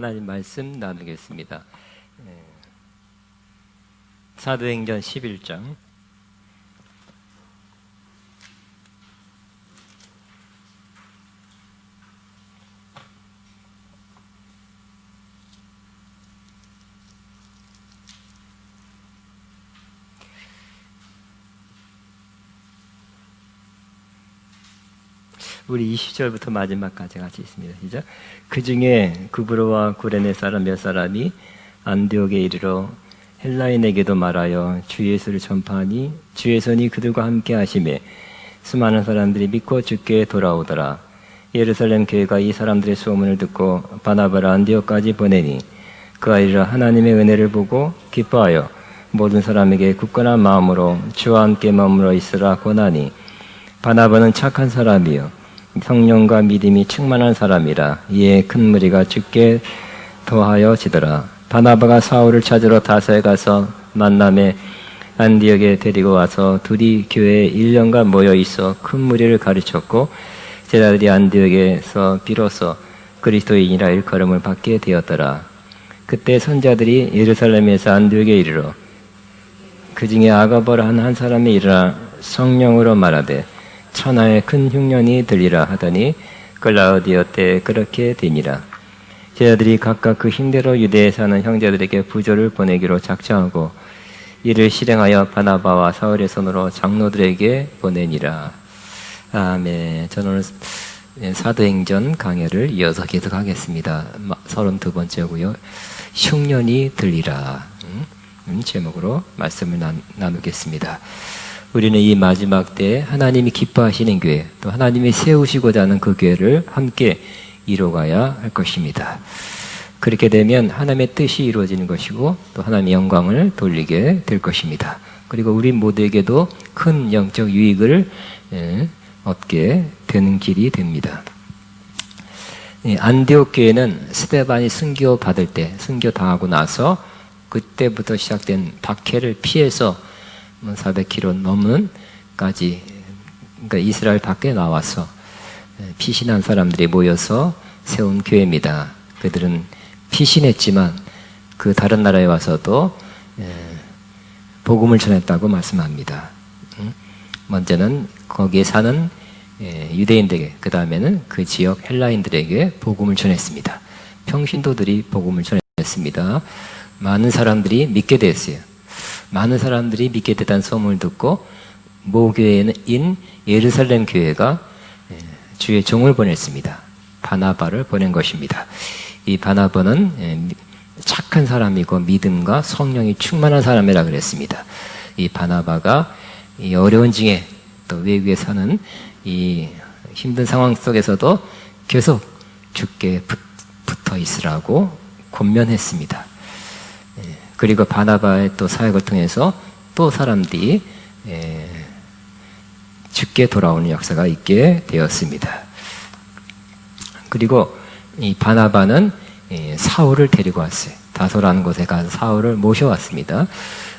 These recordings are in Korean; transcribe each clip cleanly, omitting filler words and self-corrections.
하나님 말씀 나누겠습니다. 사도행전 11장 우리 20절부터 마지막까지 같이 있습니다. 시작. 그 중에 구브로와 구레네 사람 몇 사람이 안디옥에 이르러 헬라인에게도 말하여 주 예수를 전파하니 주의 손이 그들과 함께 하심에 수많은 사람들이 믿고 주께 돌아오더라. 예루살렘 교회가 이 사람들의 소문을 듣고 바나바를 안디옥까지 보내니 그가 이르러 하나님의 은혜를 보고 기뻐하여 모든 사람에게 굳건한 마음으로 주와 함께 머물러 있으라 권하니 바나바는 착한 사람이요 성령과 믿음이 충만한 사람이라. 이에 큰 무리가 주께 더하여 지더라. 바나바가 사울을 찾으러 다소에 가서 만남에 안디옥에 데리고 와서 둘이 교회에 1년간 모여 있어 큰 무리를 가르쳤고 제자들이 안디옥에서 비로소 그리스도인이라 일컬음을 받게 되었더라. 그때 선자들이 예루살렘에서 안디옥에 이르러 그 중에 아가보라 한 사람이 일어나 성령으로 말하되 천하의 큰 흉년이 들리라 하더니 클라우디오 때 그렇게 되니라. 제자들이 각각 그 힘대로 유대에 사는 형제들에게 부조를 보내기로 작정하고 이를 실행하여 바나바와 사울의 손으로 장로들에게 보내니라. 아멘. 저는 오늘 사도행전 강해를 이어서 계속하겠습니다. 32번째고요. 흉년이 들리라 제목으로 말씀을 나누겠습니다. 우리는 이 마지막 때에 하나님이 기뻐하시는 교회, 또 하나님이 세우시고자 하는 그 교회를 함께 이뤄가야 할 것입니다. 그렇게 되면 하나님의 뜻이 이루어지는 것이고 또 하나님의 영광을 돌리게 될 것입니다. 그리고 우리 모두에게도 큰 영적 유익을 얻게 되는 길이 됩니다. 안디옥 교회는 스데반이 순교 받을 때, 순교 당하고 나서 그때부터 시작된 박해를 피해서 400km 넘는까지, 그러니까 이스라엘 밖에 나와서 피신한 사람들이 모여서 세운 교회입니다. 그들은 피신했지만 그 다른 나라에 와서도 복음을 전했다고 말씀합니다. 먼저는 거기에 사는 유대인들에게, 그 다음에는 그 지역 헬라인들에게 복음을 전했습니다. 평신도들이 복음을 전했습니다. 많은 사람들이 믿게 됐어요. 많은 사람들이 믿게 됐다는 소문을 듣고 모교회인 예루살렘 교회가 주의 종을 보냈습니다. 바나바를 보낸 것입니다. 이 바나바는 착한 사람이고 믿음과 성령이 충만한 사람이라 그랬습니다. 이 바나바가 이 어려운 중에 또 외국에 사는 이 힘든 상황 속에서도 계속 주께 붙어 있으라고 권면했습니다. 그리고 바나바의 또 사역을 통해서 또 사람들이 주께 돌아오는 역사가 있게 되었습니다. 그리고 이 바나바는 사울을 데리고 왔어요. 다소라는 곳에 가서 사울을 모셔왔습니다.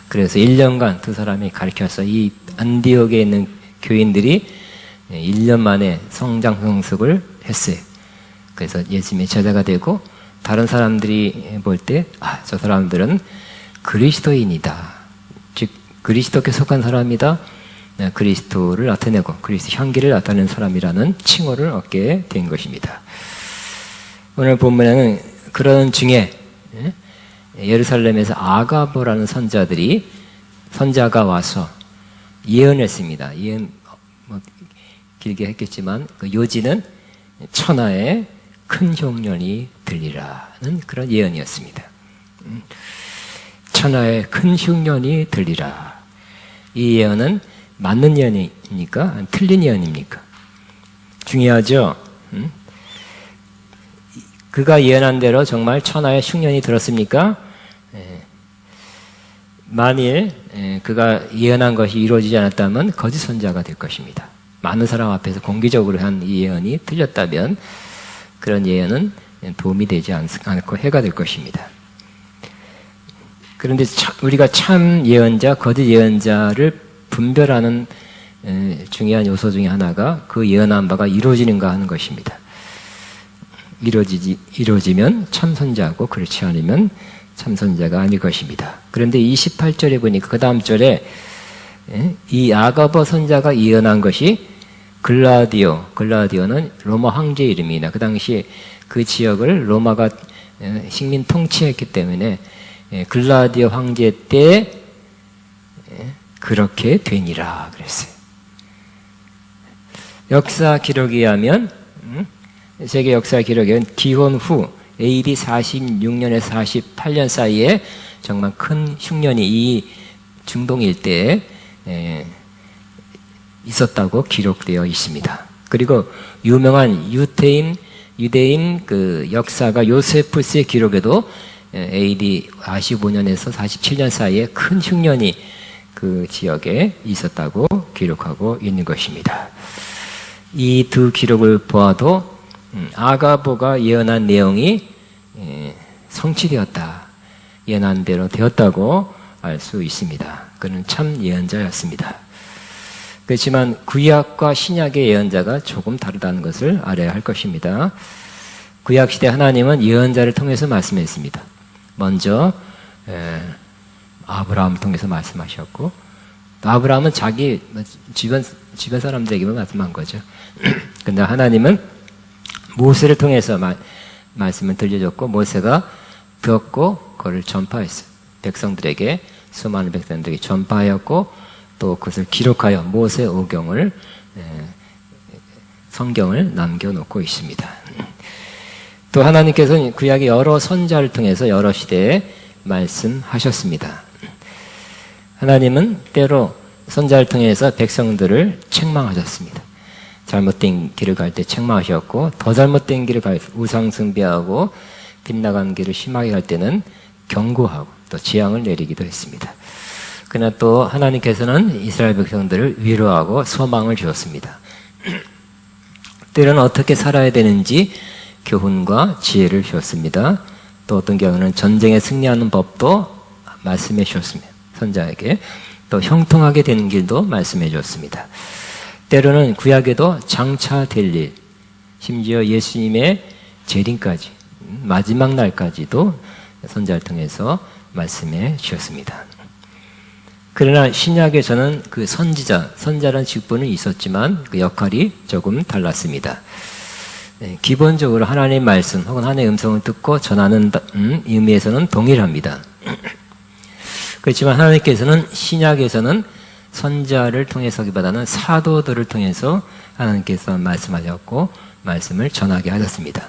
그래서 1년간 두 사람이 가르쳐서 이 안디옥에 있는 교인들이 1년 만에 성장 성숙을 했어요. 그래서 예수님의 제자가 되고 다른 사람들이 볼 때 저 사람들은 그리스도인이다. 즉 그리스도께 속한 사람이다. 그리스도를 나타내고 그리스도 향기를 나타내는 사람이라는 칭호를 얻게 된 것입니다. 오늘 본문에는 그런 중에 예루살렘에서 아가보라는 선자가 와서 예언했습니다. 예언 길게 했겠지만 그 요지는 천하에 큰 흉년이 들리라는 그런 예언이었습니다. 천하에 큰 흉년이 들리라. 이 예언은 맞는 예언입니까? 틀린 예언입니까? 중요하죠. 그가 예언한 대로 정말 천하에 흉년이 들었습니까? 만일 그가 예언한 것이 이루어지지 않았다면 거짓 선자가 될 것입니다. 많은 사람 앞에서 공개적으로 한 이 예언이 틀렸다면 그런 예언은 도움이 되지 않고 해가 될 것입니다. 그런데 우리가 참 예언자, 거짓 예언자를 분별하는 중요한 요소 중에 하나가 그 예언한 바가 이루어지는가 하는 것입니다. 이루어지면 참선자고 그렇지 않으면 참선자가 아닐 것입니다. 그런데 28절에 보니까 그 다음 절에 이 아가버 선자가 예언한 것이 글라디오는 로마 황제 이름이나 그 당시 그 지역을 로마가 식민 통치했기 때문에 글라디오 황제 때 그렇게 되니라 그랬어요. 역사 기록에 의하면 세계 역사 기록에 의하면 기원 후 AD 46년에서 48년 사이에 정말 큰 흉년이 이 중동 일대에 있었다고 기록되어 있습니다. 그리고 유명한 유대인 그 역사가 요세푸스의 기록에도 AD 45년에서 47년 사이에 큰 흉년이 그 지역에 있었다고 기록하고 있는 것입니다. 이 두 기록을 보아도 아가보가 예언한 내용이 성취되었다. 예언한 대로 되었다고 알 수 있습니다. 그는 참 예언자였습니다. 그렇지만 구약과 신약의 예언자가 조금 다르다는 것을 알아야 할 것입니다. 구약시대 하나님은 예언자를 통해서 말씀했습니다. 먼저 아브라함을 통해서 말씀하셨고 또 아브라함은 자기 주변 사람들에게만 말씀한 거죠. 근데 하나님은 모세를 통해서 말씀을 들려줬고 모세가 듣고 그걸 전파했어요. 백성들에게 수많은 백성들에게 전파하였고 또 그것을 기록하여 모세 오경을 성경을 남겨놓고 있습니다. 또 하나님께서는 구약의 여러 선자를 통해서 여러 시대에 말씀하셨습니다. 하나님은 때로 선자를 통해서 백성들을 책망하셨습니다. 잘못된 길을 갈 때 책망하셨고 더 잘못된 길을 갈 우상 숭배하고 빗나간 길을 심하게 갈 때는 경고하고 또 재앙을 내리기도 했습니다. 그러나 또 하나님께서는 이스라엘 백성들을 위로하고 소망을 주었습니다. 때로는 어떻게 살아야 되는지 교훈과 지혜를 주었습니다. 또 어떤 경우는 전쟁에 승리하는 법도 말씀해 주셨습니다. 선자에게 또 형통하게 되는 길도 말씀해 주었습니다. 때로는 구약에도 장차될 일, 심지어 예수님의 재림까지 마지막 날까지도 선자를 통해서 말씀해 주셨습니다. 그러나 신약에서는 그 선자라는 직분은 있었지만 그 역할이 조금 달랐습니다. 기본적으로 하나님의 말씀 혹은 하나님의 음성을 듣고 전하는 의미에서는 동일합니다. 그렇지만 하나님께서는 신약에서는 선자를 통해서기보다는 사도들을 통해서 하나님께서 말씀하셨고 말씀을 전하게 하셨습니다.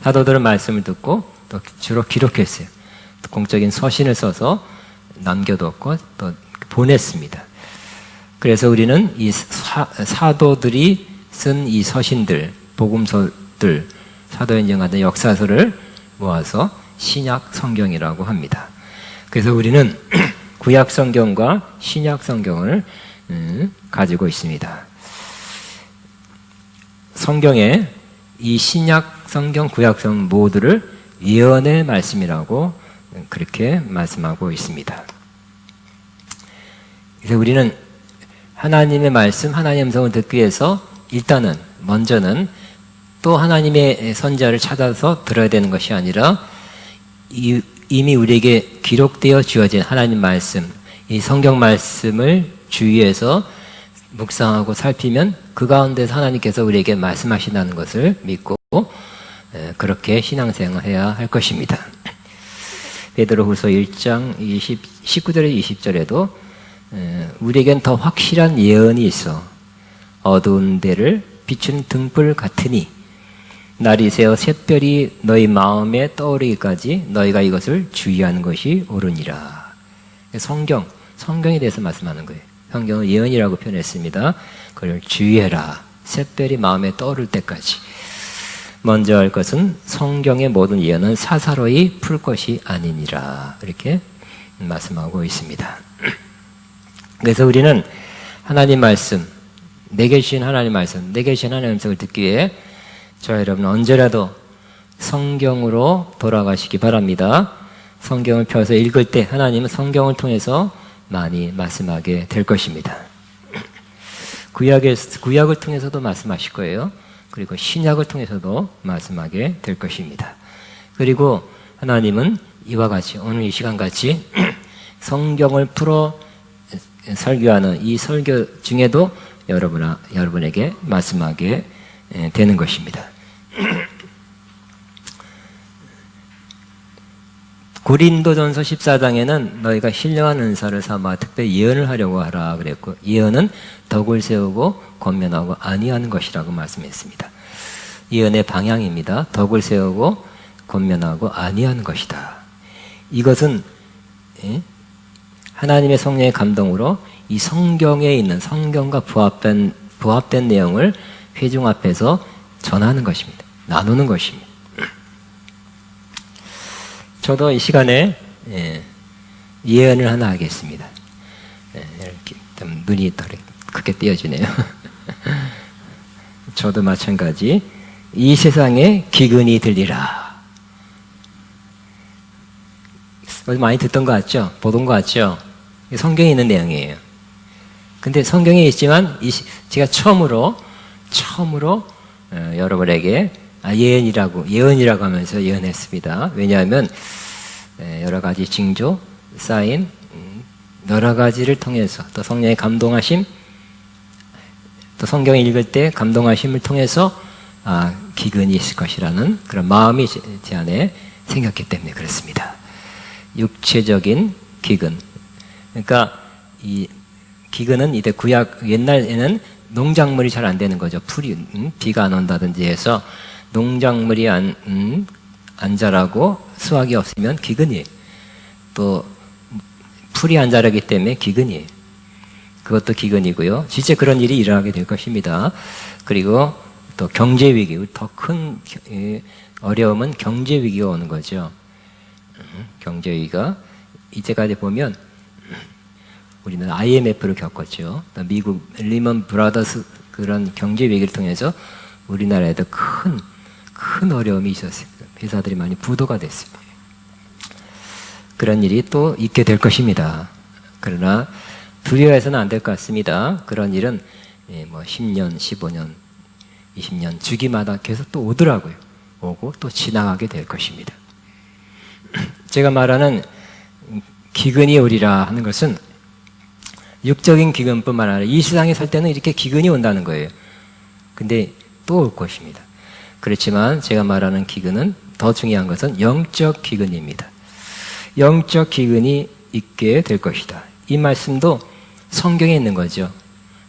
사도들은 말씀을 듣고 또 주로 기록했어요. 또 공적인 서신을 써서 남겨뒀고 또 보냈습니다. 그래서 우리는 이 사도들이 쓴 이 서신들, 복음서들, 사도행전 같은 역사서를 모아서 신약 성경이라고 합니다. 그래서 우리는 구약 성경과 신약 성경을 가지고 있습니다. 성경에 이 신약 성경, 구약 성경 모두를 예언의 말씀이라고 그렇게 말씀하고 있습니다. 그래서 우리는 하나님의 말씀, 하나님의 음성을 듣기 위해서 먼저는 또 하나님의 선자를 찾아서 들어야 되는 것이 아니라 이미 우리에게 기록되어 주어진 하나님 말씀, 이 성경 말씀을 주위에서 묵상하고 살피면 그 가운데서 하나님께서 우리에게 말씀하신다는 것을 믿고 그렇게 신앙생활을 해야 할 것입니다. 베드로후서 1장 19절에 20절에도 우리에겐 더 확실한 예언이 있어 어두운 데를 비추는 등불 같으니 날이 새어 샛별이 너희 마음에 떠오르기까지 너희가 이것을 주의하는 것이 옳으니라. 성경에 대해서 말씀하는 거예요. 성경은 예언이라고 표현했습니다. 그걸 주의해라. 샛별이 마음에 떠오를 때까지. 먼저 할 것은 성경의 모든 예언은 사사로이 풀 것이 아니니라. 이렇게 말씀하고 있습니다. 그래서 우리는 하나님 말씀, 내게 주신 하나님 말씀, 내게 주신 하나님의 음성을 듣기 위해 저와 여러분 언제라도 성경으로 돌아가시기 바랍니다. 성경을 펴서 읽을 때 하나님은 성경을 통해서 많이 말씀하게 될 것입니다. 구약을 통해서도 말씀하실 거예요. 그리고 신약을 통해서도 말씀하게 될 것입니다. 그리고 하나님은 이와 같이 오늘 이 시간 같이 성경을 풀어 설교하는 이 설교 중에도 여러분에게 말씀하게 되는 것입니다. 고린도전서 14장에는 너희가 신령한 은사를 삼아 특별히 예언을 하려고 하라 그랬고, 예언은 덕을 세우고 권면하고 아니하는 것이라고 말씀했습니다. 예언의 방향입니다. 덕을 세우고 권면하고 아니하는 것이다. 이것은 하나님의 성령의 감동으로 이 성경에 있는 성경과 부합된 내용을 회중 앞에서 전하는 것입니다. 나누는 것입니다. 저도 이 시간에 예언을 하나 하겠습니다. 이렇게 좀 눈이 더 크게 띄어지네요. 저도 마찬가지. 이 세상에 기근이 들리라. 어디 많이 듣던 것 같죠? 보던 것 같죠? 성경에 있는 내용이에요. 근데 성경에 있지만 제가 처음으로 여러분에게 예언이라고 하면서 예언했습니다. 왜냐하면 여러 가지 징조, 사인, 여러 가지를 통해서 또 성령의 감동하심, 또 성경을 읽을 때 감동하심을 통해서 기근이 있을 것이라는 그런 마음이 제 안에 생겼기 때문에 그렇습니다. 육체적인 기근. 그러니까 이 기근은 이때 옛날에는 농작물이 잘 안 되는 거죠. 비가 안 온다든지 해서 농작물이 안 자라고 수확이 없으면 기근이에요. 또 풀이 안 자라기 때문에 기근이에요. 그것도 기근이고요. 진짜 그런 일이 일어나게 될 것입니다. 그리고 또 경제 위기, 더 큰 어려움은 경제 위기가 오는 거죠. 경제 위기가 이때까지 보면 우리는 IMF를 겪었죠. 미국 리먼 브라더스 그런 경제 위기를 통해서 우리나라에도 큰 어려움이 있었어요. 회사들이 많이 부도가 됐어요. 그런 일이 또 있게 될 것입니다. 그러나 두려워해서는 안 될 것 같습니다. 그런 일은 10년, 15년, 20년 주기마다 계속 또 오더라고요. 오고 또 지나가게 될 것입니다. 제가 말하는 기근이 오리라 하는 것은 육적인 기근뿐만 아니라 이 세상에 살 때는 이렇게 기근이 온다는 거예요. 근데 또 올 것입니다. 그렇지만 제가 말하는 기근은 더 중요한 것은 영적 기근입니다. 영적 기근이 있게 될 것이다. 이 말씀도 성경에 있는 거죠.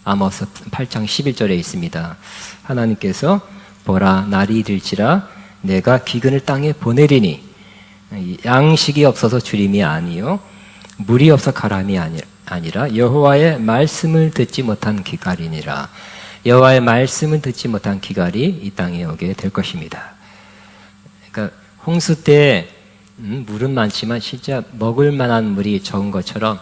아모스 8장 11절에 있습니다. 하나님께서 보라 날이 이를지라 내가 기근을 땅에 보내리니 양식이 없어서 주림이 아니요 물이 없어 가람이 아니라 여호와의 말씀을 듣지 못한 기갈이니라. 여호와의 말씀을 듣지 못한 기갈이 이 땅에 오게 될 것입니다. 그러니까 홍수 때 물은 많지만 진짜 먹을 만한 물이 적은 것처럼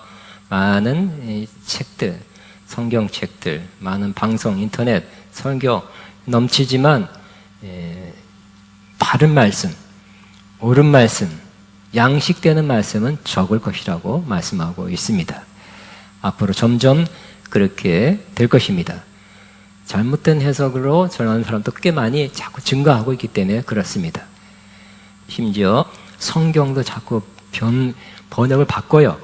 많은 책들, 성경책들, 많은 방송, 인터넷, 설교 넘치지만 바른 말씀, 옳은 말씀, 양식되는 말씀은 적을 것이라고 말씀하고 있습니다. 앞으로 점점 그렇게 될 것입니다. 잘못된 해석으로 전하는 사람도 꽤 많이 자꾸 증가하고 있기 때문에 그렇습니다. 심지어 성경도 자꾸 번역을 바꿔요.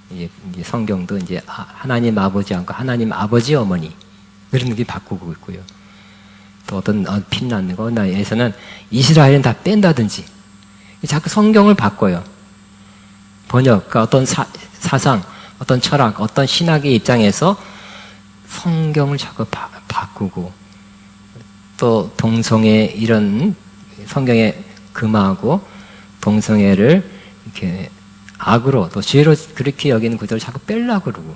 이제 성경도 이제 하나님 아버지 않고 하나님 아버지 어머니 그런 게 바꾸고 있고요. 또 어떤 빛나는 거에서는 이스라엘은 다 뺀다든지 자꾸 성경을 바꿔요. 번역, 그러니까 어떤 사상, 어떤 철학, 어떤 신학의 입장에서 성경을 자꾸 바꾸고 또 동성애 이런 성경에 금하고 동성애를 이렇게 악으로 또 죄로 그렇게 여기는 구절을 자꾸 빼려고 그러고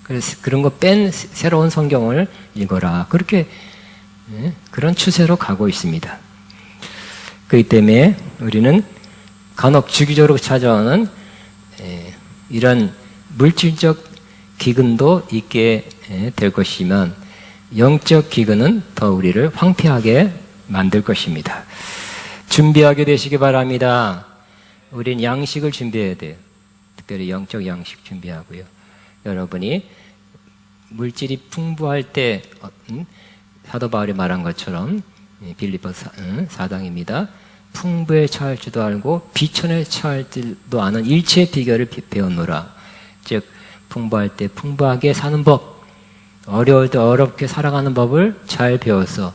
그래서 그런 거 뺀 새로운 성경을 읽어라 그렇게 그런 추세로 가고 있습니다. 그렇기 때문에 우리는 간혹 주기적으로 찾아오는 이런 물질적 기근도 있게 될 것이지만 영적 기근은 더 우리를 황폐하게 만들 것입니다. 준비하게 되시기 바랍니다. 우린 양식을 준비해야 돼요. 특별히 영적 양식 준비하고요. 여러분이 물질이 풍부할 때 사도 바울이 말한 것처럼 빌립보 4장입니다. 풍부에 처할 줄도 알고 비천에 처할 줄도 아는 일체의 비결을 배웠노라. 즉 풍부할 때 풍부하게 사는 법, 어려울 때 어렵게 살아가는 법을 잘 배워서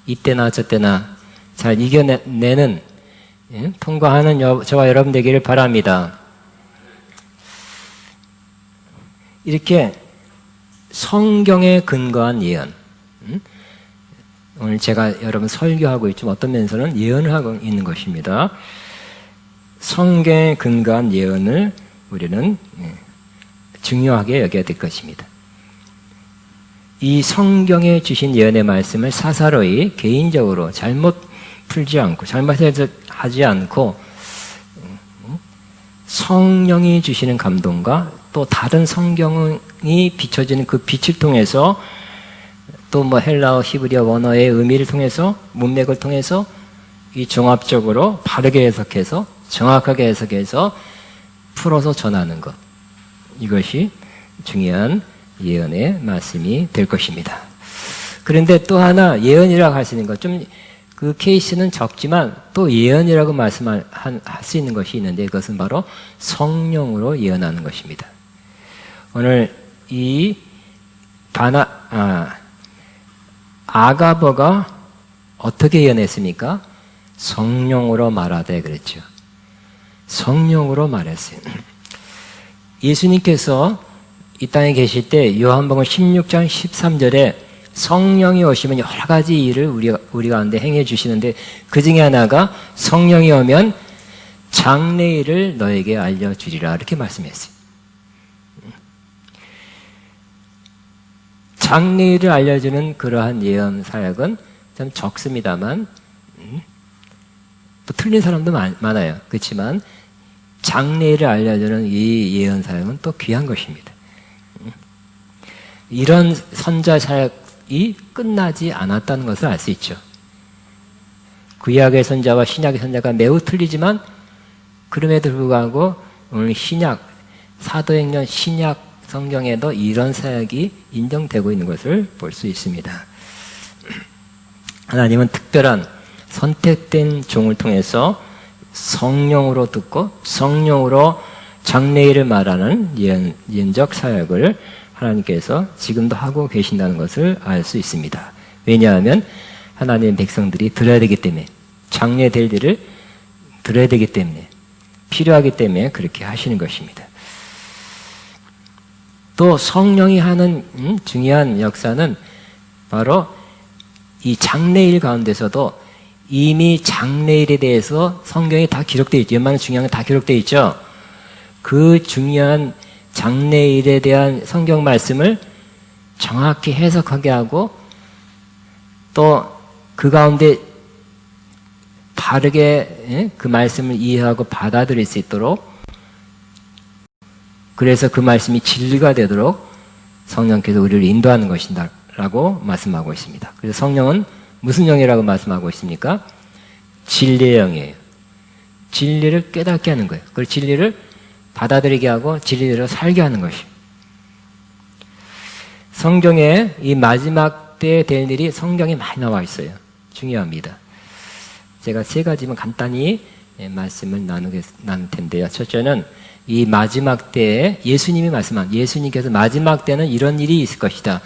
이때나 저때나 잘 이겨내는 통과하는 저와 여러분 되기를 바랍니다. 이렇게 성경에 근거한 예언, 오늘 제가 여러분 설교하고 있지만 어떤 면에서는 예언을 하고 있는 것입니다. 성경에 근거한 예언을 우리는 중요하게 여겨야 될 것입니다. 이 성경에 주신 예언의 말씀을 사사로이 개인적으로 잘못 풀지 않고 잘못하지 않고 성령이 주시는 감동과 또 다른 성경이 비춰지는 그 빛을 통해서 또 헬라어, 히브리어, 원어의 의미를 통해서 문맥을 통해서 이 종합적으로 바르게 해석해서 정확하게 해석해서 풀어서 전하는 것, 이것이 중요한 예언의 말씀이 될 것입니다. 그런데 또 하나 예언이라고 할 수 있는 것, 좀 그 케이스는 적지만 또 예언이라고 말씀할 수 있는 것이 있는데 그것은 바로 성령으로 예언하는 것입니다. 오늘 이 아가버가 어떻게 예언했습니까? 성령으로 말하되 그랬죠. 성령으로 말했어요. 예수님께서 이 땅에 계실 때 요한복음 16장 13절에 성령이 오시면 여러 가지 일을 우리 가운데 행해 주시는데 그 중에 하나가 성령이 오면 장래일을 너에게 알려주리라 이렇게 말씀했어요. 장래일을 알려주는 그러한 예언 사역은 좀 적습니다만 또 틀린 사람도 많아요. 그렇지만 장래일을 알려주는 이 예언 사역은 또 귀한 것입니다. 이런 선자 사역이 끝나지 않았다는 것을 알 수 있죠. 구약의 선자와 신약의 선자가 매우 틀리지만 그럼에도 불구하고 오늘 사도행전 신약 성경에도 이런 사역이 인정되고 있는 것을 볼 수 있습니다. 하나님은 특별한 선택된 종을 통해서 성령으로 듣고 성령으로 장래일을 말하는 예언적 사역을 하나님께서 지금도 하고 계신다는 것을 알 수 있습니다. 왜냐하면 하나님의 백성들이 들어야 되기 때문에, 장래될 일을 들어야 되기 때문에, 필요하기 때문에 그렇게 하시는 것입니다. 또 성령이 하는 중요한 역사는 바로 이 장래일 가운데서도 이미 장래일에 대해서 성경에 다 기록되어 있죠. 웬만한 중요한 게 다 되어 있죠. 그 중요한 장래일에 대한 성경 말씀을 정확히 해석하게 하고 또 그 가운데 바르게 그 말씀을 이해하고 받아들일 수 있도록, 그래서 그 말씀이 진리가 되도록 성령께서 우리를 인도하는 것이다라고 말씀하고 있습니다. 그래서 성령은 무슨 영이라고 말씀하고 있습니까? 진리의 영이에요. 진리를 깨닫게 하는 거예요. 그 진리를 받아들이게 하고 진리대로 살게 하는 것이에요. 성경에 이 마지막 때에 될 일이 성경에 많이 나와 있어요. 중요합니다. 제가 세 가지만 간단히 말씀을 나눌 텐데요. 첫째는 이 마지막 때에 예수님께서 마지막 때는 이런 일이 있을 것이다.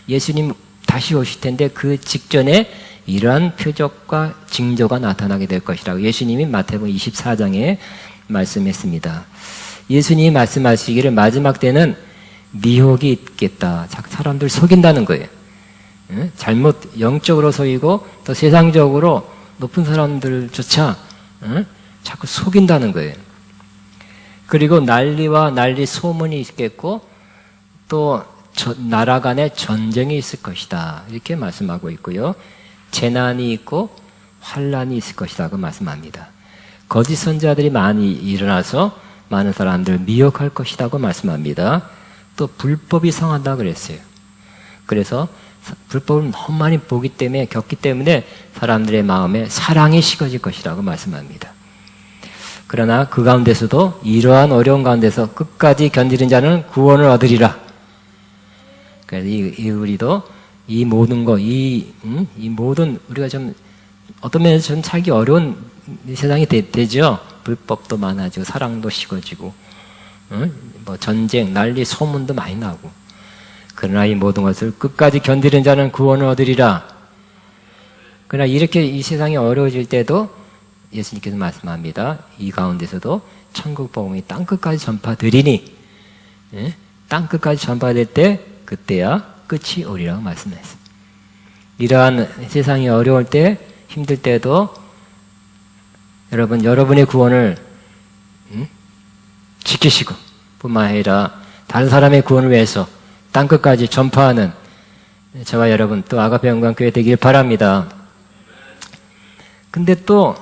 예수님 다시 오실 텐데 그 직전에 이러한 표적과 징조가 나타나게 될 것이라고 예수님이 마태복음 24장에 말씀했습니다. 예수님이 말씀하시기를 마지막 때는 미혹이 있겠다. 사람들 속인다는 거예요. 잘못 영적으로 속이고 또 세상적으로 높은 사람들조차 자꾸 속인다는 거예요. 그리고 난리와 난리 소문이 있겠고 또 나라 간에 전쟁이 있을 것이다. 이렇게 말씀하고 있고요. 재난이 있고 환란이 있을 것이라고 말씀합니다. 거짓 선자들이 많이 일어나서 많은 사람들을 미혹할 것이라고 말씀합니다. 또 불법이 성한다고 그랬어요. 그래서 불법을 너무 많이 겪기 때문에 사람들의 마음에 사랑이 식어질 것이라고 말씀합니다. 그러나 그 가운데서도 이러한 어려운 가운데서 끝까지 견디는 자는 구원을 얻으리라. 그래서 이 우리도 이 모든 거, 이 모든 우리가 좀 어떤 면에서 좀 살기 어려운 세상이 되죠. 불법도 많아지고 사랑도 식어지고, 뭐 전쟁, 난리, 소문도 많이 나고. 그러나 이 모든 것을 끝까지 견디는 자는 구원을 얻으리라. 그러나 이렇게 이 세상이 어려워질 때도 예수님께서 말씀합니다. 이 가운데서도 천국 복음이 땅 끝까지 전파되리니, 땅 끝까지 전파될 때 그때야 끝이 오리라고 말씀했어요. 이러한 세상이 어려울 때, 힘들 때도 여러분의 구원을 지키시고 뿐만 아니라 다른 사람의 구원을 위해서 땅 끝까지 전파하는 저와 여러분 또 아가페 영광교회 되길 바랍니다. 근데 또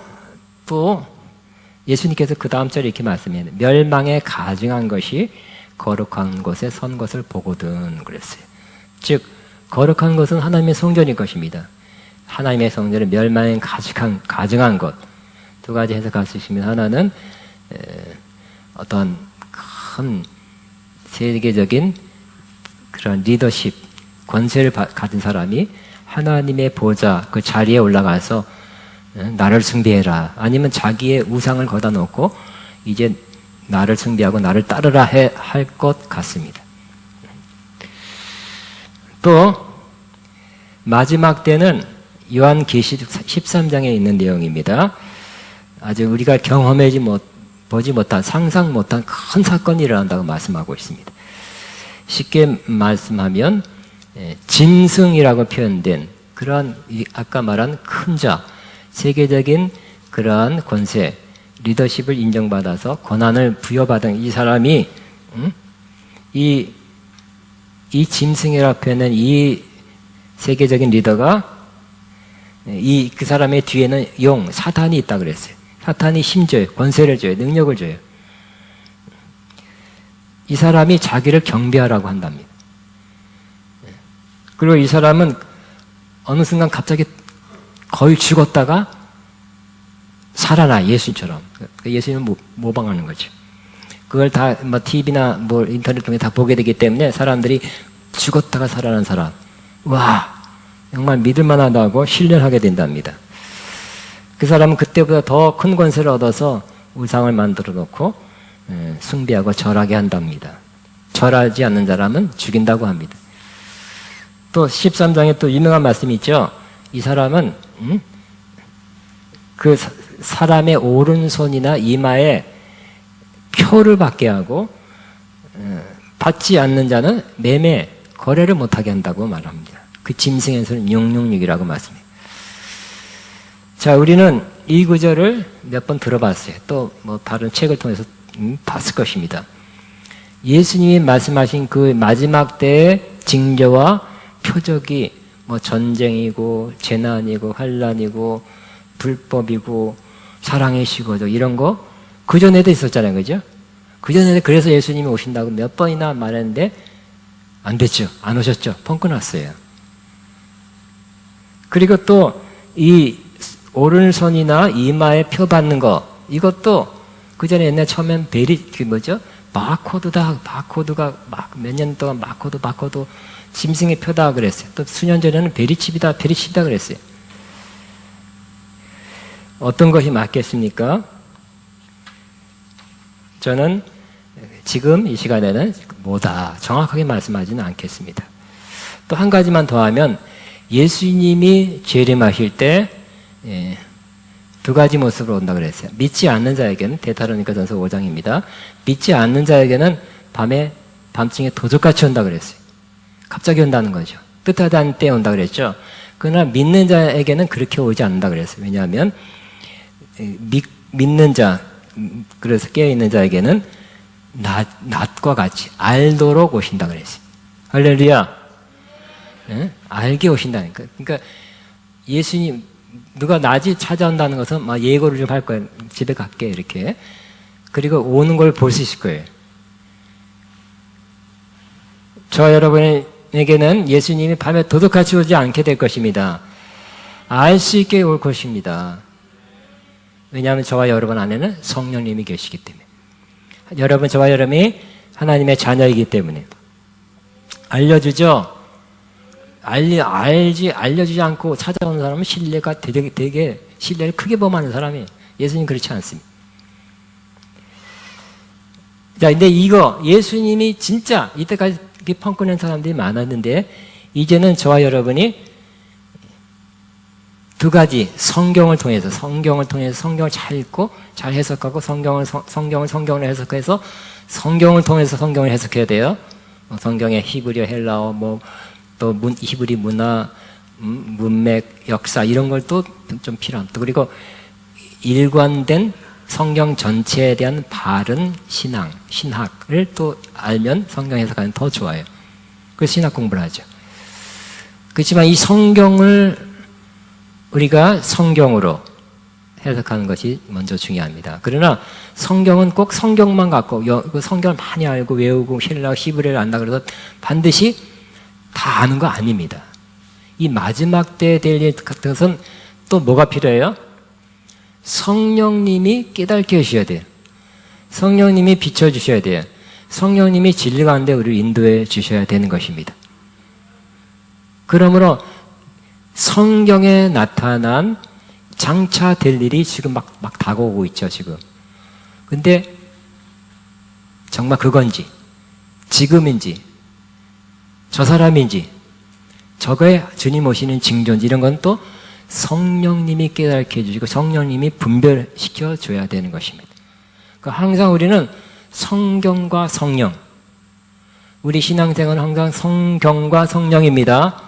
예수님께서 그 다음 절에 이렇게 말씀해요. 멸망에 가증한 것이 거룩한 곳에 선 것을 보거든 그랬어요. 즉 거룩한 것은 하나님의 성전일 것입니다. 하나님의 성전은 멸망에 가증한 것. 두 가지 해석할 수 있습니다. 하나는 어떤 큰 세계적인 그런 리더십, 권세를 가진 사람이 하나님의 보좌 그 자리에 올라가서 나를 숭배해라. 아니면 자기의 우상을 거다 놓고 이제 나를 숭배하고 나를 따르라 할 것 같습니다. 또 마지막 때는 요한계시록 13장에 있는 내용입니다. 아주 우리가 보지 못한 상상 못한 큰 사건이 일어난다고 말씀하고 있습니다. 쉽게 말씀하면 짐승이라고 표현된 그러한 아까 말한 큰 자, 세계적인 그러한 권세, 리더십을 인정받아서 권한을 부여받은 이 사람이 이 짐승이라고 표현한 이 세계적인 리더가 그 사람의 뒤에는 용, 사탄이 있다 그랬어요. 사탄이 힘줘요. 권세를 줘요. 능력을 줘요. 이 사람이 자기를 경배하라고 한답니다. 그리고 이 사람은 어느 순간 갑자기 거의 죽었다가 살아나, 예수님처럼. 예수님은 모방하는 거죠. 그걸 다 TV나 인터넷 통해 다 보게 되기 때문에 사람들이 죽었다가 살아난 사람, 와, 정말 믿을만하다고 신뢰하게 된답니다. 그 사람은 그때보다 더 큰 권세를 얻어서 우상을 만들어 놓고 숭배하고 절하게 한답니다. 절하지 않는 사람은 죽인다고 합니다. 또 13장에 또 유명한 말씀이 있죠. 이 사람은 그 사람의 오른손이나 이마에 표를 받게 하고 받지 않는 자는 매매, 거래를 못하게 한다고 말합니다. 그 짐승에서는 666이라고 말씀해요. 자, 우리는 이 구절을 몇 번 들어봤어요. 또 다른 책을 통해서 봤을 것입니다. 예수님이 말씀하신 그 마지막 때의 징조와 표적이 전쟁이고 재난이고 환란이고 불법이고 사랑의 시고죠. 이런 거 그전에도 있었잖아요. 그죠? 그전에 그래서 예수님이 오신다고 몇 번이나 말했는데 안 됐죠. 안 오셨죠. 펑크 났어요. 그리고 또 이 오른손이나 이마에 표 받는 거, 이것도 그 전에 옛날 처음엔 바코드다. 바코드가 막 몇 년 동안 바코드 짐승의 표다 그랬어요. 또 수년 전에는 베리칩이다 그랬어요. 어떤 것이 맞겠습니까? 저는 지금 이 시간에는 뭐다 정확하게 말씀하지는 않겠습니다. 또 한 가지만 더 하면 예수님이 재림하실 때 두 가지 모습으로 온다 그랬어요. 믿지 않는 자에게는 데살로니가전서 5장입니다. 믿지 않는 자에게는 밤중에 도적같이 온다 그랬어요. 갑자기 온다는 거죠. 뜻하지 않은 때에 온다 그랬죠. 그러나 믿는 자에게는 그렇게 오지 않는다 그랬어요. 왜냐하면 믿는 자, 그래서 깨어있는 자에게는 낮과 같이 알도록 오신다 그랬어요. 할렐루야. 알게 오신다니까. 그러니까 예수님, 누가 낮이 찾아온다는 것은 막 예고를 좀 할 거예요. 집에 갈게 이렇게. 그리고 오는 걸 볼 수 있을 거예요. 저와 여러분에게는 예수님이 밤에 도둑같이 오지 않게 될 것입니다. 알 수 있게 올 것입니다. 왜냐하면 저와 여러분 안에는 성령님이 계시기 때문에. 저와 여러분이 하나님의 자녀이기 때문에. 알려주죠. 알려주지 않고 찾아오는 사람은 되게 신뢰를 크게 범하는 사람이에요. 예수님 그렇지 않습니다. 자, 근데 이거 예수님이 진짜 이때까지 펑크낸 사람들이 많았는데 이제는 저와 여러분이 두 가지 성경을 통해서 성경을 잘 읽고 잘 해석하고 성경을 해석해서 성경을 통해서 성경을 해석해야 돼요. 성경의 히브리어, 헬라어, 또 히브리 문화, 문맥, 역사 이런 걸 또 좀 필요합니다. 그리고 일관된 성경 전체에 대한 바른 신학을 또 알면 성경 해석하면 더 좋아요. 그래서 신학 공부를 하죠. 그렇지만 이 성경을 우리가 성경으로 해석하는 것이 먼저 중요합니다. 그러나 성경은 꼭 성경만 갖고 성경을 많이 알고 외우고 헬라어, 히브리어를 안다 그래서 반드시 다 아는 거 아닙니다. 이 마지막 때에 될 일 같은 것은 또 뭐가 필요해요? 성령님이 깨닫게 해주셔야 돼요. 성령님이 비춰주셔야 돼요. 성령님이 진리 가운데 우리를 인도해 주셔야 되는 것입니다. 그러므로 성경에 나타난 장차 될 일이 지금 막 다가오고 있죠, 지금. 근데 정말 그건지, 지금인지, 저 사람인지, 저거에 주님 오시는 징조인지 이런 건 또 성령님이 깨닫게 해주시고 성령님이 분별시켜 줘야 되는 것입니다. 그러니까 항상 우리는 성경과 성령, 우리 신앙생활은 항상 성경과 성령입니다.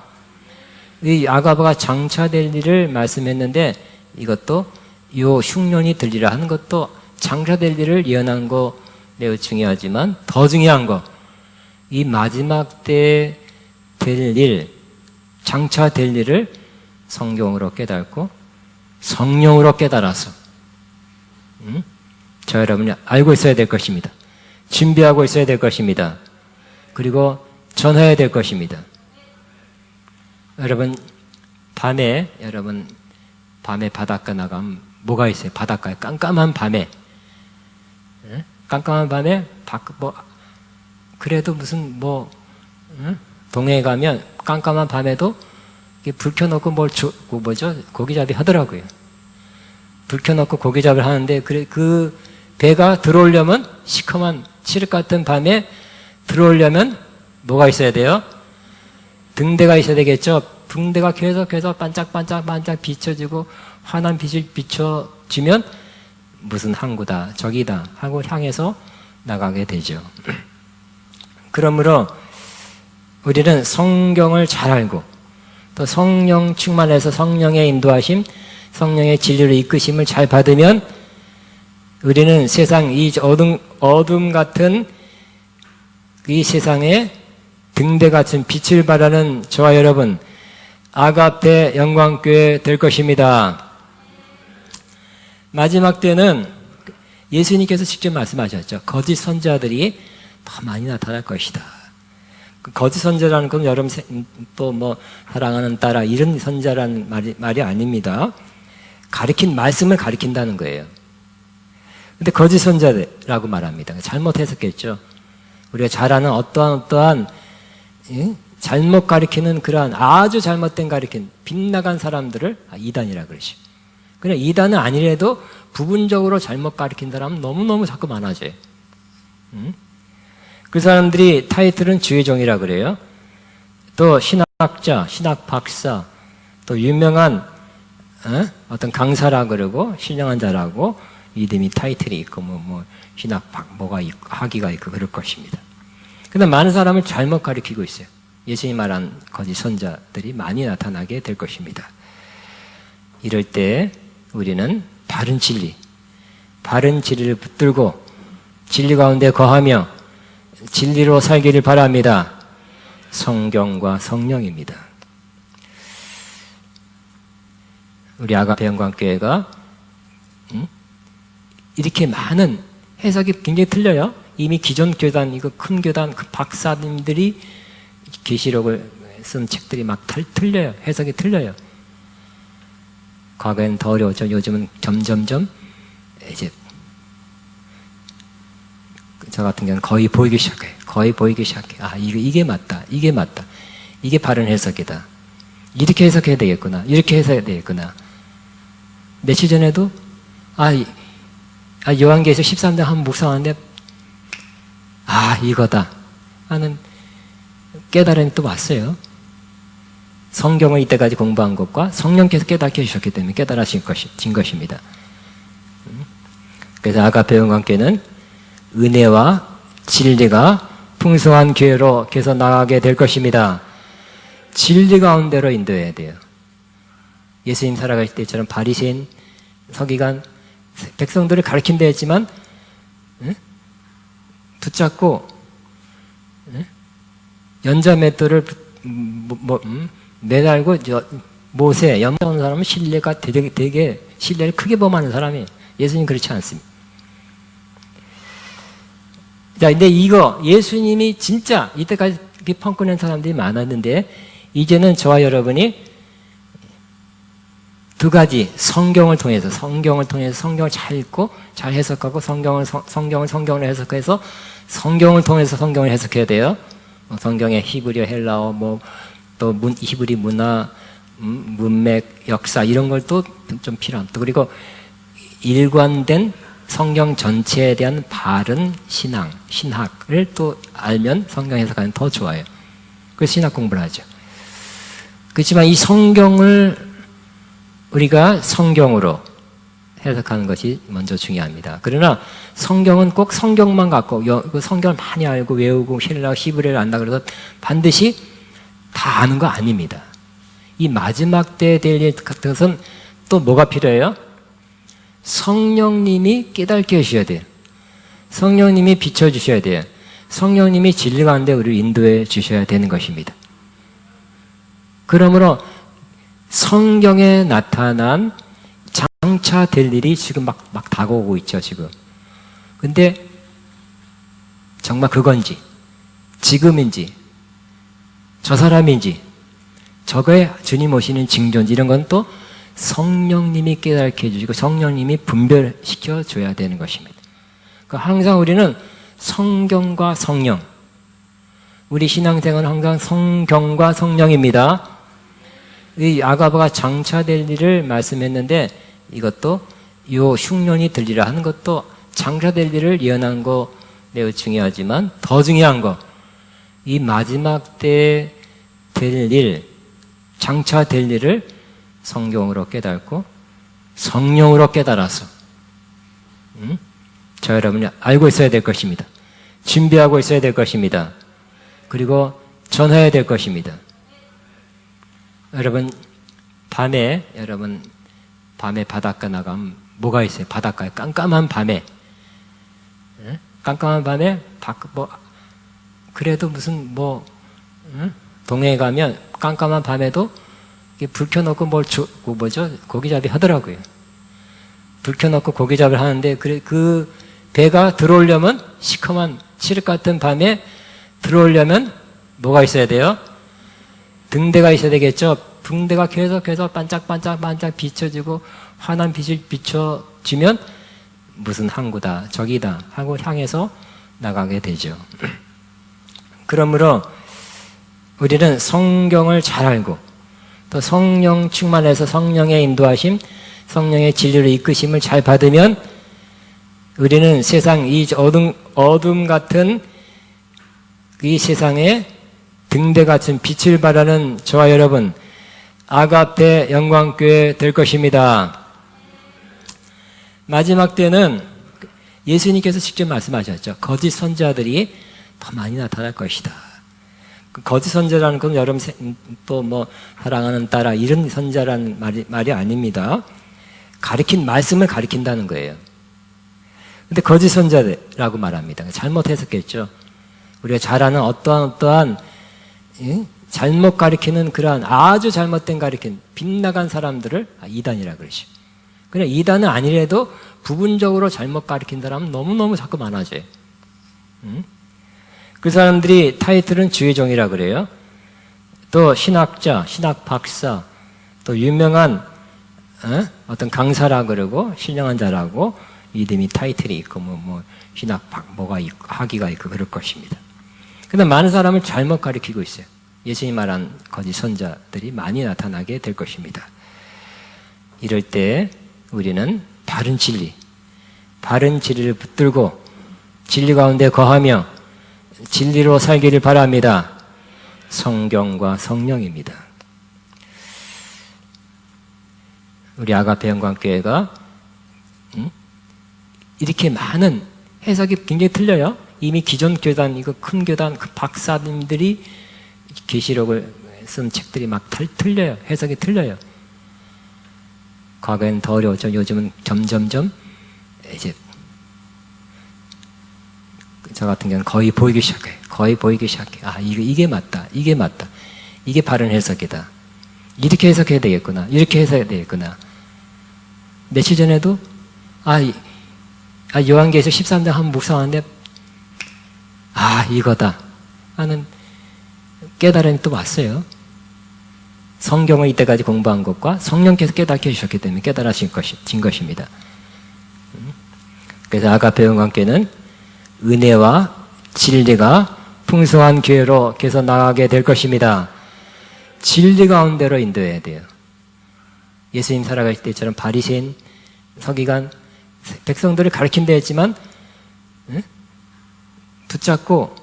이 아가바가 장차될 일을 말씀했는데 이것도 요 흉년이 들리라 하는 것도 장차될 일을 예언하는 거 매우 중요하지만 더 중요한 거, 이 마지막 때 될 일, 장차될 일을 성경으로 깨닫고 성령으로 깨달아서 저 여러분이 알고 있어야 될 것입니다. 준비하고 있어야 될 것입니다. 그리고 전해야 될 것입니다. 여러분 밤에 바닷가 나가면 뭐가 있어요? 바닷가에 깜깜한 밤에 그래도 무슨 동해에 가면 깜깜한 밤에도 불 켜놓고 고기잡이 하더라고요. 불 켜놓고 고기잡이를 하는데 그 배가 들어오려면 시커먼 칠흑 같은 밤에 들어오려면 뭐가 있어야 돼요? 등대가 있어야 되겠죠. 등대가 계속해서 반짝반짝 비춰지고 환한 빛을 비춰주면 무슨 항구다, 저기다 하고 향해서 나가게 되죠. 그러므로 우리는 성경을 잘 알고 또 성령 충만해서 성령의 인도하심, 성령의 진리로 이끄심을 잘 받으면 우리는 세상 이 어둠 같은 이 세상에 등대 같은 빛을 발하는 저와 여러분 아가페 영광교회 될 것입니다. 마지막 때는 예수님께서 직접 말씀하셨죠. 거짓 선지자들이 더 많이 나타날 것이다. 거짓 선지자라는 건 여러분 또 사랑하는 딸아 이런 선지자라는 말이 아닙니다. 말씀을 가리킨다는 거예요. 근데 거짓 선지자라고 말합니다. 잘못 해석했죠. 우리가 잘 아는 어떠한 잘못 가리키는 그러한 아주 잘못된 빗나간 사람들을 이단이라 그러죠. 그냥 이단은 아니래도 부분적으로 잘못 가리킨 사람은 너무너무 자꾸 많아져요. 그 사람들이 타이틀은 주의종이라 그래요. 또 신학자, 신학 박사, 또 유명한 어떤 강사라 그러고 신령한 자라고 이름이 타이틀이 있고 신학 뭐가 있고 학위가 있고 그럴 것입니다. 그런데 많은 사람을 잘못 가리키고 있어요. 예수님이 말한 거짓 선자들이 많이 나타나게 될 것입니다. 이럴 때 우리는 바른 진리를 붙들고 진리 가운데 거하며 진리로 살기를 바랍니다. 성경과 성령입니다. 우리 아가페 영광교회가 이렇게 많은 해석이 굉장히 틀려요. 이미 기존 교단, 이거 큰 교단, 그 박사님들이 계시록을 쓴 책들이 막 틀려요. 해석이 틀려요. 과거에는 더 어려웠죠. 요즘은 점점점 이제 저 같은 경우는 거의 보이기 시작해요. 이게 맞다. 이게 바른 해석이다. 이렇게 해석해야 되겠구나. 이렇게 해석해야 되겠구나. 며칠 전에도 요한계시록 13장 한번 묵상하는데 이거다 하는 깨달음이 또 왔어요. 성경을 이때까지 공부한 것과 성령께서 깨닫게 해주셨기 때문에 깨달아진 것입니다. 그래서 아가페 영광교회는 은혜와 진리가 풍성한 교회로 계속 나가게 될 것입니다. 진리 가운데로 인도해야 돼요. 예수님 살아가실 때처럼 바리새인, 서기관, 백성들을 가르친다 했지만 붙잡고 연자맷돌을 매달고 모세, 염려하는 사람은 신뢰가 되게 신뢰를 크게 범하는 사람이에요. 예수님 그렇지 않습니다. 자, 근데 이거 예수님이 진짜 이때까지 펑크낸 사람들이 많았는데 이제는 저와 여러분이 두 가지 성경을 통해서 성경을 잘 읽고 잘 해석하고 성경을 해석해서 성경을 통해서 성경을 해석해야 돼요. 성경의 히브리어, 헬라어, 또 히브리 문화, 문맥, 역사 이런 걸 또 좀 필요합니다. 그리고 일관된 성경 전체에 대한 바른 신학을 또 알면 성경 해석하면 더 좋아요. 그래서 신학 공부를 하죠. 그렇지만 이 성경을 우리가 성경으로 해석하는 것이 먼저 중요합니다. 그러나 성경은 꼭 성경만 갖고 성경을 많이 알고 외우고 헬라어, 히브리어를 안다 그래서 반드시 다 아는 거 아닙니다. 이 마지막 때에 될 일 같은 것은 또 뭐가 필요해요? 성령님이 깨닫게 해주셔야 돼요. 성령님이 비춰주셔야 돼요. 성령님이 진리 가운데 우리를 인도해 주셔야 되는 것입니다. 그러므로 성경에 나타난 장차 될 일이 지금 막 다가오고 있죠, 지금. 근데 정말 그건지, 지금인지, 저 사람인지, 저거에 주님 오시는 징조인지 이런 건 또 성령님이 깨닫게 해주시고 성령님이 분별시켜 줘야 되는 것입니다. 그러니까 항상 우리는 성경과 성령, 우리 신앙생활은 항상 성경과 성령입니다. 이 아가바가 장차될 일을 말씀했는데 이것도 요 흉년이 들리라 하는 것도 장차될 일을 예언한 거 매우 중요하지만 더 중요한 거, 이 마지막 때 될 일, 장차될 일을 성경으로 깨닫고 성령으로 깨달아서 저 여러분이 알고 있어야 될 것입니다. 준비하고 있어야 될 것입니다. 그리고 전해야 될 것입니다. 여러분 밤에 바닷가 나가면 뭐가 있어요? 바닷가에 깜깜한 밤에 그래도 무슨 동해에 가면 깜깜한 밤에도 불 켜놓고 고기잡이 하더라고요. 불 켜놓고 고기잡이를 하는데 그 배가 들어오려면 시커먼 칠흑 같은 밤에 들어오려면 뭐가 있어야 돼요? 등대가 있어야 되겠죠. 등대가 계속해서 반짝반짝 비춰지고 환한 빛을 비춰주면 무슨 항구다, 저기다 하고 향해서 나가게 되죠. 그러므로 우리는 성경을 잘 알고 또 성령 충만해서 성령의 인도하심, 성령의 진리로 이끄심을 잘 받으면 우리는 세상 이 어둠 같은 이 세상에 등대 같은 빛을 발하는 저와 여러분 아가페 영광교회 될 것입니다. 마지막 때는 예수님께서 직접 말씀하셨죠. 거짓 선지자들이 더 많이 나타날 것이다. 거짓 선지자라는 건 여러분 또 사랑하는 딸아 이런 선지자라는 말이 아닙니다. 말씀을 가리킨다는 거예요. 근데 거짓 선지자라고 말합니다. 잘못 해석했죠. 우리가 잘 아는 어떠한 잘못 가리키는 그러한 아주 잘못된 빗나간 사람들을 이단이라고 그러죠. 그냥 이단은 아니래도 부분적으로 잘못 가리킨 사람은 너무너무 자꾸 많아져요. 그 사람들이 타이틀은 주의종이라고 그래요. 또 신학자, 신학 박사, 또 유명한 어떤 강사라고 그러고 신령한 자라고 이름이 타이틀이 있고 신학 뭐가 있고 학위가 있고 그럴 것입니다. 근데 많은 사람을 잘못 가리키고 있어요. 예수님 말한 거짓 선자들이 많이 나타나게 될 것입니다. 이럴 때 우리는 바른 진리를 붙들고 진리 가운데 거하며 진리로 살기를 바랍니다. 성경과 성령입니다. 우리 아가페 영광교회가 이렇게 많은 해석이 굉장히 틀려요. 이미 기존 교단, 이거 큰 교단, 그 박사님들이 계시록을 쓴 책들이 막 틀려요. 해석이 틀려요. 과거엔 더 어려웠죠. 요즘은 점점점 이제 저 같은 경우는 거의 보이기 시작해요. 아, 이게 맞다. 이게 바른 해석이다. 이렇게 해석해야 되겠구나. 며칠 전에도 요한계시록 13장 한번 묵상하는데 이거다 하는 깨달음이 또 왔어요. 성경을 이때까지 공부한 것과 성령께서 깨닫게 해주셨기 때문에 깨달아진 것입니다. 그래서 아가페 영광교회는 은혜와 진리가 풍성한 교회로 계속 나가게 될 것입니다. 진리 가운데로 인도해야 돼요. 예수님 살아가실 때처럼 바리새인, 서기관, 백성들을 가르친다 했지만 붙잡고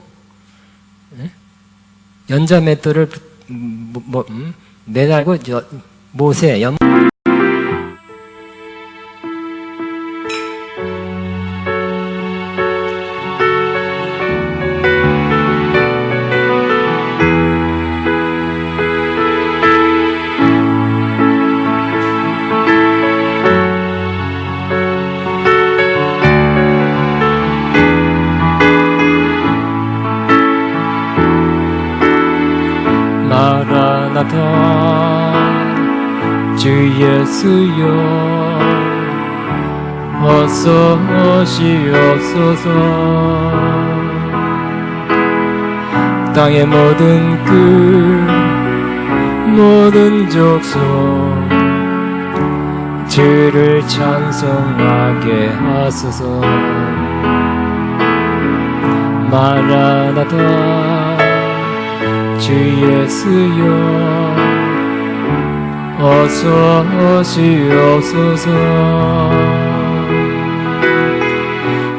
연자맷돌을 매달고 모세 마라나타 주 예수여 어서 오시옵소서. 땅의 모든 끝 모든 족속 주를 찬송하게 하소서. 마라나타 주 예수여 어서 오시옵소서.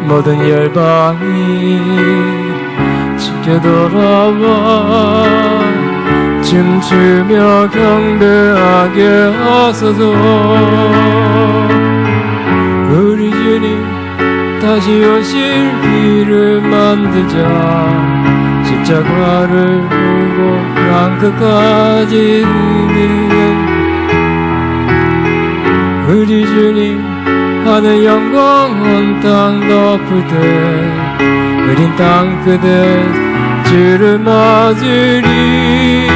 모든 열방이 지켜 돌아와 춤추며 경배하게 하소서. 우리 주님 다시 오실 길을 만들자. 십자가를 들고 땅끝까지 믿는 우리 주님 하늘 영광 온 땅 덮을 때 흐린 땅 끝에 주를 맞으리.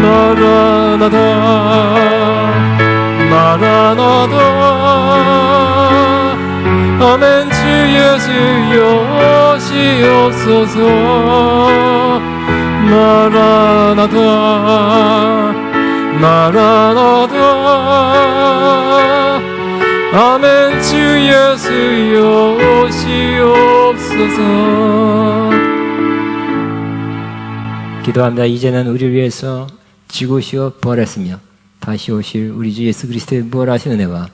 마라나타 마라나타 아멘. 주 예수여 오시옵소서. 마라나타 마라나타 아멘. 주 예수여 오시옵소서. 기도합니다. 이제는 우리를 위해서 죽으시어 부활했으며 다시 오실 우리 주 예수 그리스도의 무한하신 은혜와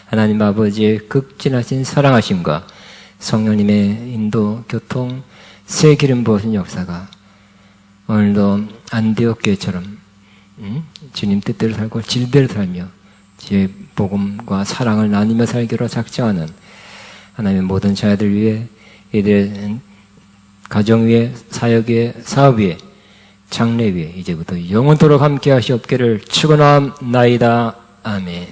하나님 아버지의 극진하신 사랑하심과 성령님의 인도, 교통, 새 기름 부으신 역사가 오늘도 안디옥 교회처럼 주님 뜻대로 살고 진리대로 살며 주의 복음과 사랑을 나누며 살기로 작정하는 하나님의 모든 자녀들 위해 이들의 가정 위에 사역 위에 사업 위에 장래 위에 이제부터 영원토록 함께 하시옵기를 축원하옵나이다. 아멘.